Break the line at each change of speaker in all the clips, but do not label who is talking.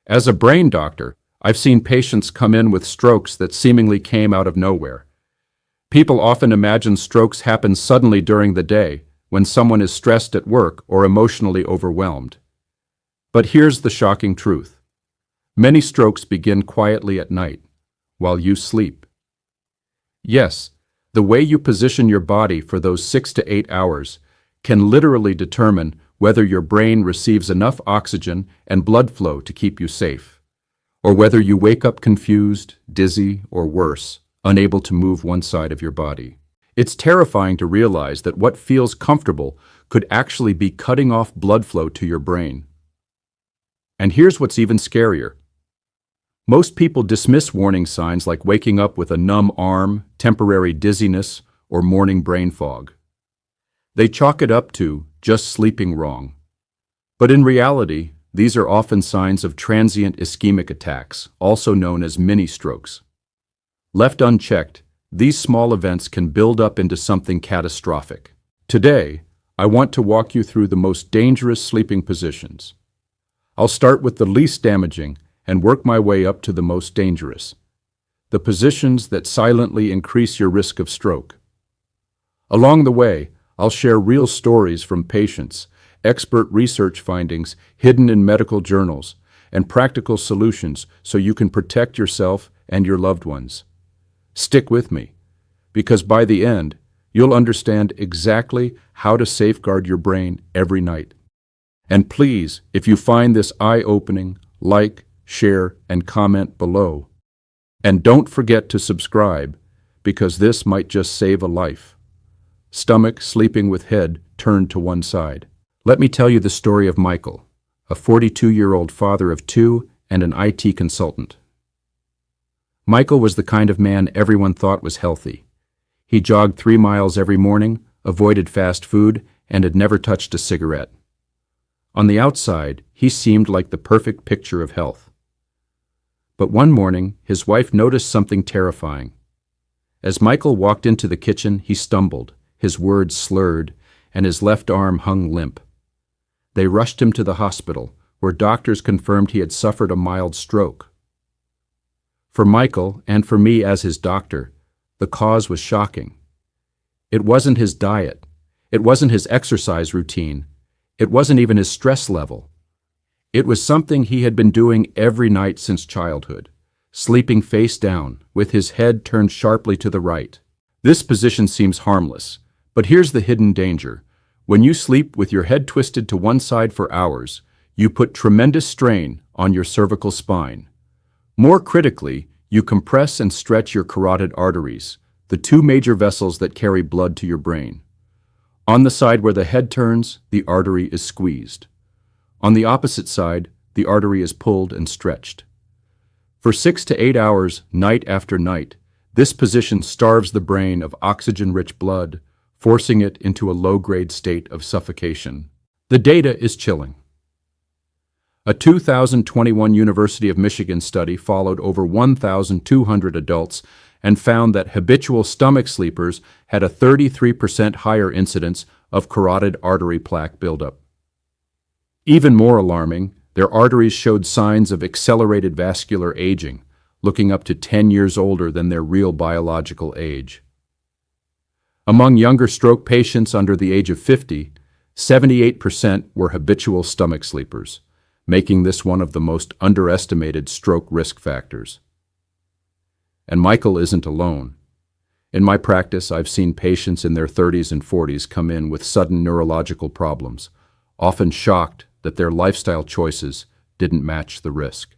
As a brain doctor, I've seen patients come in with strokes that seemingly came out of nowhere. People often imagine strokes happen suddenly during the day when someone is stressed at work or emotionally overwhelmed. But here's the shocking truth. Many strokes begin quietly at night, while you sleep. Yes, the way you position your body for those 6 to 8 hours can literally determine whether your brain receives enough oxygen and blood flow to keep you safe, or whether you wake up confused, dizzy, or worse, unable to move one side of your body. It's terrifying to realize that what feels comfortable could actually be cutting off blood flow to your brain. And here's what's even scarier. Most people dismiss warning signs like waking up with a numb arm, temporary dizziness, or morning brain fog. They chalk it up to just sleeping wrong. But in reality, these are often signs of transient ischemic attacks, also known as mini-strokes. Left unchecked, these small events can build up into something catastrophic. Today, I want to walk you through the most dangerous sleeping positions. I'll start with the least damaging and work my way up to the most dangerous, the positions that silently increase your risk of stroke. Along the way, I'll share real stories from patients, expert research findings hidden in medical journals, and practical solutions so you can protect yourself and your loved ones. Stick with me, because by the end, you'll understand exactly how to safeguard your brain every night. And please, if you find this eye-opening, like, share, and comment below. And don't forget to subscribe, because this might just save a life. Stomach sleeping with head turned to one side. Let me tell you the story of Michael, a 42-year-old father of 2 and an IT consultant. Michael was the kind of man everyone thought was healthy. He jogged 3 miles every morning, avoided fast food, and had never touched a cigarette. On the outside, he seemed like the perfect picture of health. But one morning, his wife noticed something terrifying. As Michael walked into the kitchen, he stumbled, his words slurred, and his left arm hung limp. They rushed him to the hospital, where doctors confirmed he had suffered a mild stroke. For Michael, and for me as his doctor, the cause was shocking. It wasn't his diet. It wasn't his exercise routine. It wasn't even his stress level. It was something he had been doing every night since childhood, sleeping face down, with his head turned sharply to the right. This position seems harmless, but here's the hidden danger. When you sleep with your head twisted to one side for hours, you put tremendous strain on your cervical spine. More critically, you compress and stretch your carotid arteries, the 2 major vessels that carry blood to your brain. On the side where the head turns, the artery is squeezed. On the opposite side, the artery is pulled and stretched. For 6 to 8 hours, night after night, this position starves the brain of oxygen-rich blood, forcing it into a low-grade state of suffocation. The data is chilling. A 2021 University of Michigan study followed over 1,200 adults and found that habitual stomach sleepers had a 33% higher incidence of carotid artery plaque buildup. Even more alarming, their arteries showed signs of accelerated vascular aging, looking up to 10 years older than their real biological age. Among younger stroke patients under the age of 50, 78% were habitual stomach sleepers, making this one of the most underestimated stroke risk factors. And Michael isn't alone. In my practice, I've seen patients in their 30s and 40s come in with sudden neurological problems, often shocked that their lifestyle choices didn't match the risk.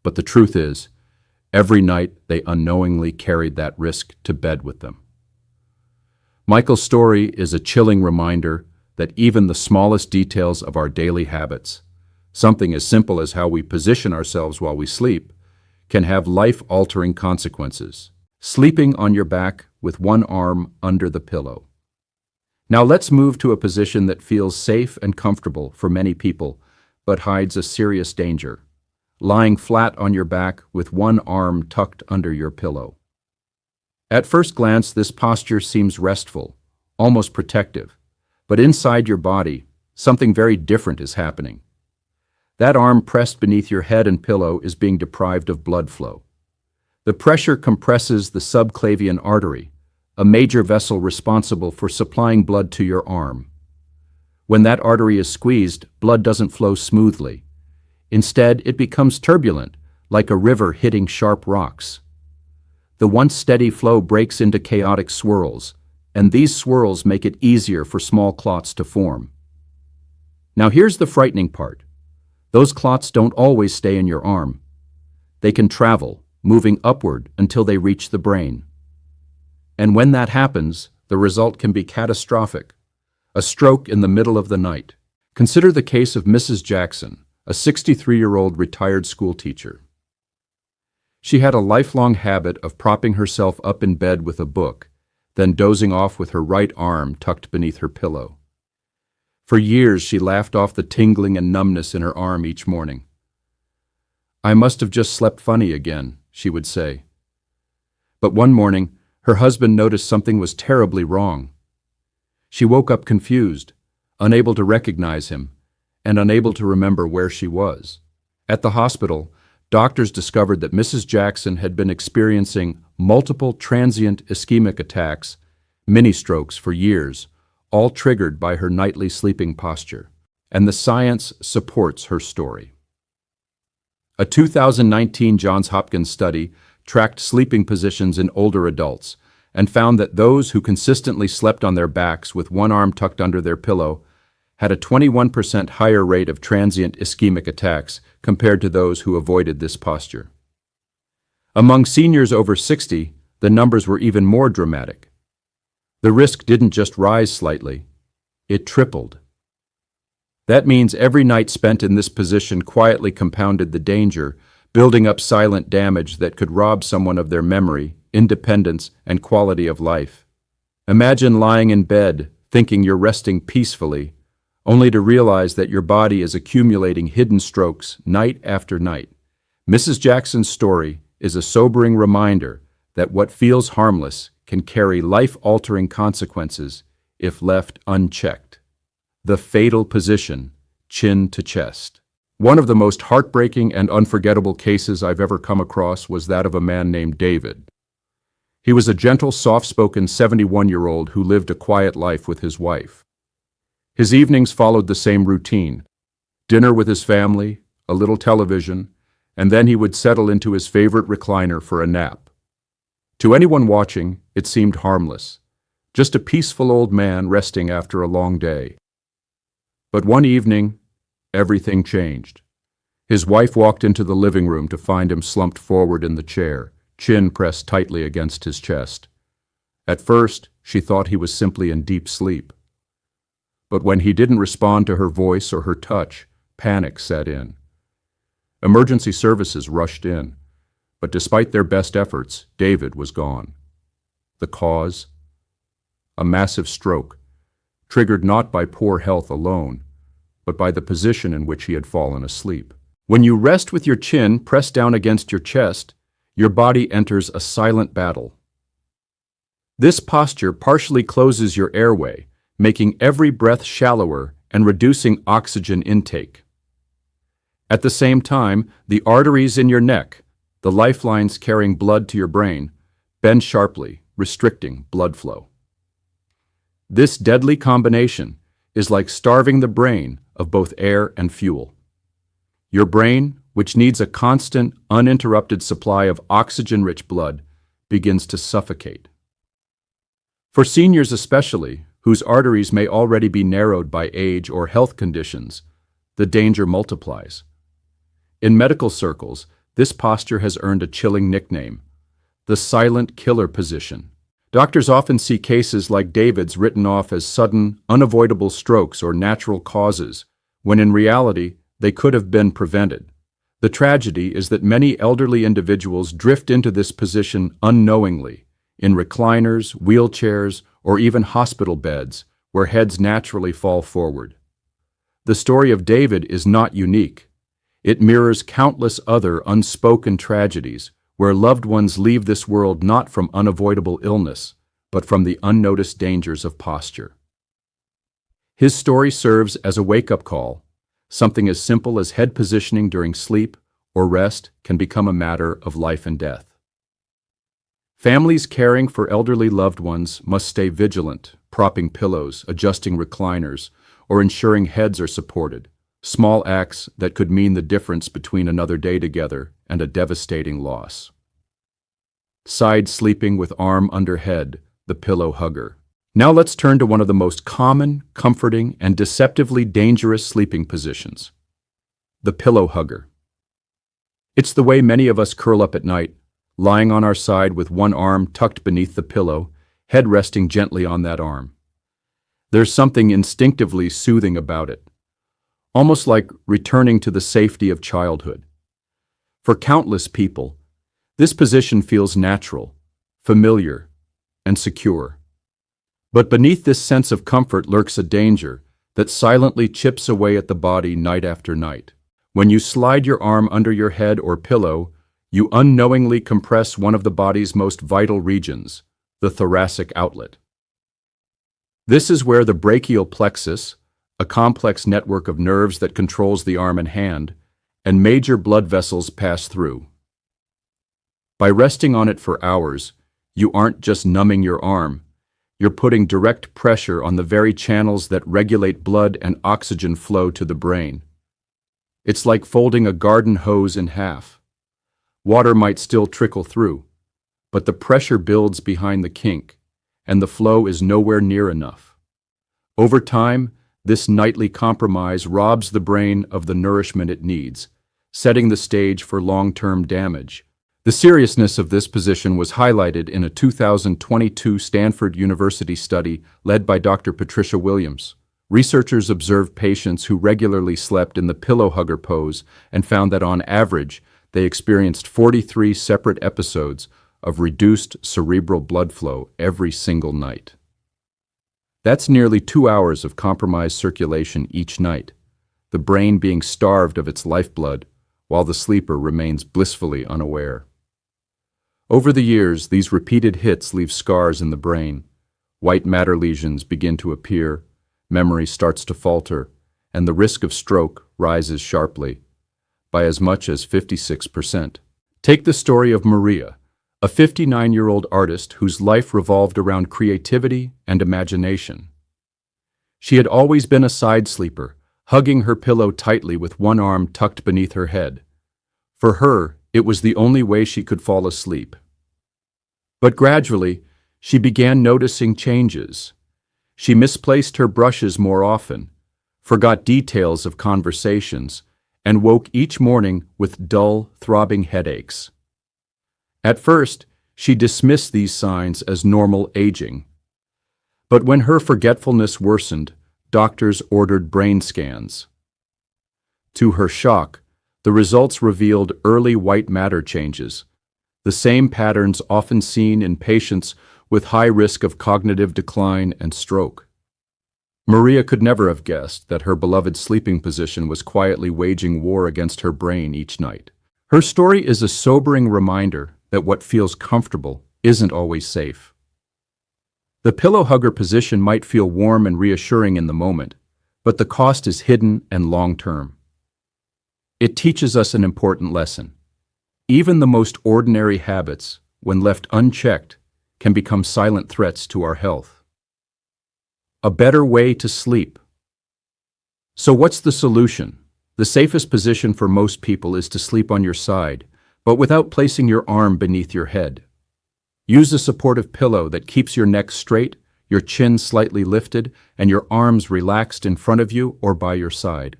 But the truth is, every night they unknowingly carried that risk to bed with them. Michael's story is a chilling reminder that even the smallest details of our daily habits, something as simple as how we position ourselves while we sleep, can have life-altering consequences. Sleeping on your back with one arm under the pillow. Now let's move to a position that feels safe and comfortable for many people, but hides a serious danger. Lying flat on your back with one arm tucked under your pillow. At first glance, this posture seems restful, almost protective, but inside your body, something very different is happening. That arm pressed beneath your head and pillow is being deprived of blood flow. The pressure compresses the subclavian artery, a major vessel responsible for supplying blood to your arm. When that artery is squeezed, blood doesn't flow smoothly. Instead, it becomes turbulent, like a river hitting sharp rocks. The once steady flow breaks into chaotic swirls, and these swirls make it easier for small clots to form. Now here's the frightening part. Those clots don't always stay in your arm. They can travel, moving upward until they reach the brain. And when that happens, the result can be catastrophic. A stroke in the middle of the night. Consider the case of Mrs. Jackson, a 63-year-old retired school teacher. She had a lifelong habit of propping herself up in bed with a book, then dozing off with her right arm tucked beneath her pillow. For years, she laughed off the tingling and numbness in her arm each morning. "I must have just slept funny again," she would say. But one morning, her husband noticed something was terribly wrong. She woke up confused, unable to recognize him, and unable to remember where she was. At the hospital, doctors discovered that Mrs. Jackson had been experiencing multiple transient ischemic attacks, mini-strokes, for years, all triggered by her nightly sleeping posture. And the science supports her story. A 2019 Johns Hopkins study tracked sleeping positions in older adults and found that those who consistently slept on their backs with one arm tucked under their pillow had a 21% higher rate of transient ischemic attacks compared to those who avoided this posture. Among seniors over 60, the numbers were even more dramatic. The risk didn't just rise slightly, it tripled. That means every night spent in this position quietly compounded the danger, building up silent damage that could rob someone of their memory, independence, and quality of life. Imagine lying in bed, thinking you're resting peacefully, only to realize that your body is accumulating hidden strokes night after night. Mrs. Jackson's story is a sobering reminder that what feels harmless can carry life-altering consequences if left unchecked. The fatal position, chin to chest. One of the most heartbreaking and unforgettable cases I've ever come across was that of a man named David. He was a gentle, soft-spoken 71-year-old who lived a quiet life with his wife. His evenings followed the same routine: dinner with his family, a little television, and then he would settle into his favorite recliner for a nap. To anyone watching, it seemed harmless, just a peaceful old man resting after a long day. But one evening, everything changed. His wife walked into the living room to find him slumped forward in the chair, chin pressed tightly against his chest. At first, she thought he was simply in deep sleep. But when he didn't respond to her voice or her touch, panic set in. Emergency services rushed in, but despite their best efforts, David was gone. The cause? A massive stroke, triggered not by poor health alone, but by the position in which he had fallen asleep. When you rest with your chin pressed down against your chest, your body enters a silent battle. This posture partially closes your airway, making every breath shallower and reducing oxygen intake. At the same time, the arteries in your neck, the lifelines carrying blood to your brain, bend sharply, restricting blood flow. This deadly combination is like starving the brain of both air and fuel. Your brain, which needs a constant, uninterrupted supply of oxygen-rich blood, begins to suffocate. For seniors especially, whose arteries may already be narrowed by age or health conditions, the danger multiplies. In medical circles, this posture has earned a chilling nickname: the silent killer position. Doctors often see cases like David's written off as sudden, unavoidable strokes or natural causes, when in reality, they could have been prevented. The tragedy is that many elderly individuals drift into this position unknowingly, in recliners, wheelchairs, or even hospital beds, where heads naturally fall forward. The story of David is not unique. It mirrors countless other unspoken tragedies, where loved ones leave this world not from unavoidable illness, but from the unnoticed dangers of posture. His story serves as a wake-up call, Something as simple as head positioning during sleep or rest can become a matter of life and death. Families caring for elderly loved ones must stay vigilant, propping pillows, adjusting recliners, or ensuring heads are supported, small acts that could mean the difference between another day together and a devastating loss. Side sleeping with arm under head, the pillow hugger. Now let's turn to one of the most common, comforting, and deceptively dangerous sleeping positions, the pillow hugger. It's the way many of us curl up at night, lying on our side with one arm tucked beneath the pillow, head resting gently on that arm. There's something instinctively soothing about it, almost like returning to the safety of childhood. For countless people, this position feels natural, familiar, and secure. But beneath this sense of comfort lurks a danger that silently chips away at the body night after night. When you slide your arm under your head or pillow, you unknowingly compress one of the body's most vital regions, the thoracic outlet. This is where the brachial plexus, a complex network of nerves that controls the arm and hand, and major blood vessels pass through. By resting on it for hours, you aren't just numbing your arm, you're putting direct pressure on the very channels that regulate blood and oxygen flow to the brain. It's like folding a garden hose in half. Water might still trickle through, but the pressure builds behind the kink, and the flow is nowhere near enough. Over time, this nightly compromise robs the brain of the nourishment it needs, setting the stage for long-term damage. The seriousness of this position was highlighted in a 2022 Stanford University study led by Dr. Patricia Williams. Researchers observed patients who regularly slept in the pillow hugger pose and found that on average, they experienced 43 separate episodes of reduced cerebral blood flow every single night. That's nearly 2 hours of compromised circulation each night, the brain being starved of its lifeblood while the sleeper remains blissfully unaware. Over the years, these repeated hits leave scars in the brain. White matter lesions begin to appear, memory starts to falter, and the risk of stroke rises sharply, by as much as 56%. Take the story of Maria, a 59-year-old artist whose life revolved around creativity and imagination. She had always been a side sleeper, hugging her pillow tightly with one arm tucked beneath her head. For her, it was the only way she could fall asleep. But gradually, she began noticing changes. She misplaced her brushes more often, forgot details of conversations, and woke each morning with dull, throbbing headaches. At first, she dismissed these signs as normal aging. But when her forgetfulness worsened, doctors ordered brain scans. To her shock, the results revealed early white matter changes, the same patterns often seen in patients with high risk of cognitive decline and stroke. Maria could never have guessed that her beloved sleeping position was quietly waging war against her brain each night. Her story is a sobering reminder that what feels comfortable isn't always safe. The pillow hugger position might feel warm and reassuring in the moment, but the cost is hidden and long-term. It teaches us an important lesson. Even the most ordinary habits, when left unchecked, can become silent threats to our health. A better way to sleep. So what's the solution? The safest position for most people is to sleep on your side, but without placing your arm beneath your head. Use a supportive pillow that keeps your neck straight, your chin slightly lifted, and your arms relaxed in front of you or by your side.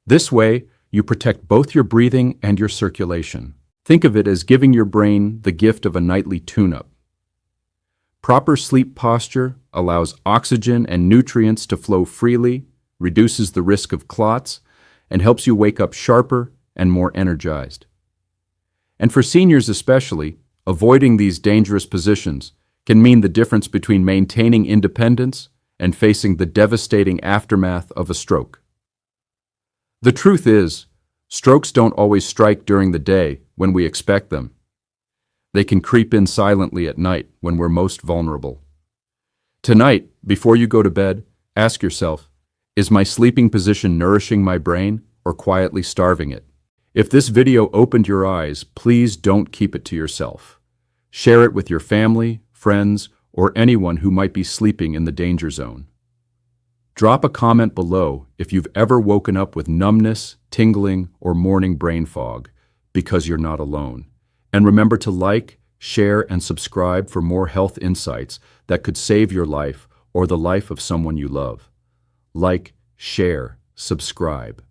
This way, you protect both your breathing and your circulation. Think of it as giving your brain the gift of a nightly tune-up. Proper sleep posture allows oxygen and nutrients to flow freely, reduces the risk of clots, and helps you wake up sharper and more energized. And for seniors especially, avoiding these dangerous positions can mean the difference between maintaining independence and facing the devastating aftermath of a stroke. The truth is, strokes don't always strike during the day when we expect them. They can creep in silently at night when we're most vulnerable. Tonight, before you go to bed, ask yourself, Is my sleeping position nourishing my brain or quietly starving it? If this video opened your eyes, please don't keep it to yourself. Share it with your family, friends, or anyone who might be sleeping in the danger zone. Drop a comment below if you've ever woken up with numbness, tingling, or morning brain fog, because you're not alone. And remember to like, share, and subscribe for more health insights that could save your life or the life of someone you love. Like, share, subscribe.